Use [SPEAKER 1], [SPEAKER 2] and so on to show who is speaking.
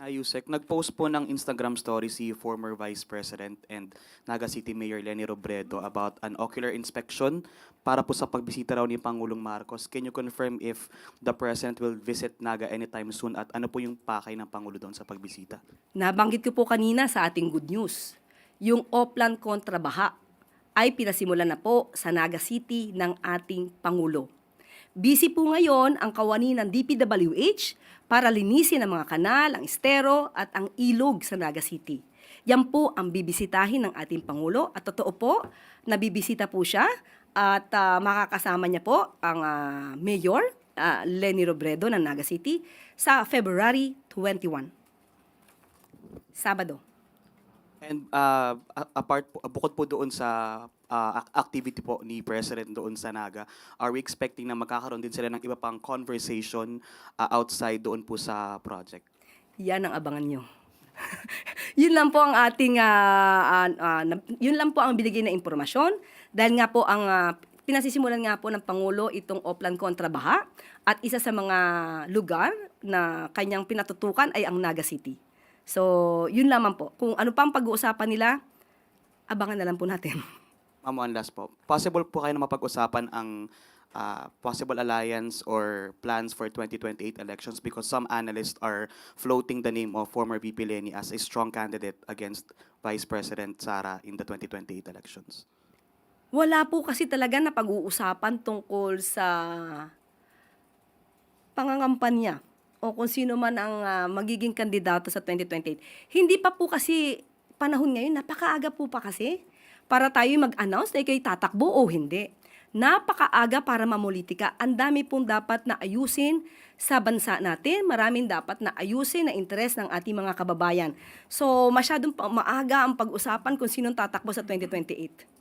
[SPEAKER 1] Yusek, nag-post po ng Instagram story si former Vice President and Naga City Mayor Leni Robredo about an ocular inspection para po sa pagbisita raw ni Pangulong Marcos. Can you confirm if the President will visit Naga anytime soon at ano po yung pakay ng Pangulo doon sa pagbisita?
[SPEAKER 2] Nabanggit ko po kanina sa ating good news, yung Oplan kontra baha ay pinasimulan na po sa Naga City ng ating Pangulo. Busy po ngayon ang kawani ng DPWH para linisin ang mga kanal, ang estero at ang ilog sa Naga City. Yan po ang bibisitahin ng ating Pangulo at totoo po, nabibisita po siya at makakasama niya po ang Mayor Leni Robredo ng Naga City sa February 21. Sabado.
[SPEAKER 1] And bukod po doon sa activity po ni President doon sa Naga, are we expecting na magkakaroon din sila ng iba pang conversation outside doon po sa project?
[SPEAKER 2] Yan ang abangan nyo. Yun lang po ang ating, yun lang po ang binigay na impormasyon. Dahil nga po ang pinasisimulan nga po ng Pangulo itong Oplan kontra baha at isa sa mga lugar na kanyang pinatutukan ay ang Naga City. So, yun lamang po. Kung ano pang pag-uusapan nila, abangan na lang po natin.
[SPEAKER 1] Ma'am, one last po. Possible po kayo na mapag-usapan ang possible alliance or plans for 2028 elections because some analysts are floating the name of former VP Leni as a strong candidate against Vice President Sara in the 2028 elections.
[SPEAKER 2] Wala po kasi talaga na pag-uusapan tungkol sa pangangampanya o kung sino man ang magiging kandidato sa 2028. Hindi pa po kasi panahon ngayon, napakaaga po pa kasi para tayo mag-announce na ikaw'y tatakbo o hindi. Napakaaga para mamulitika. Ang dami pong dapat na ayusin sa bansa natin. Maraming dapat na ayusin na interes ng ating mga kababayan. So, masyadong maaga ang pag-usapan kung sinong tatakbo sa 2028.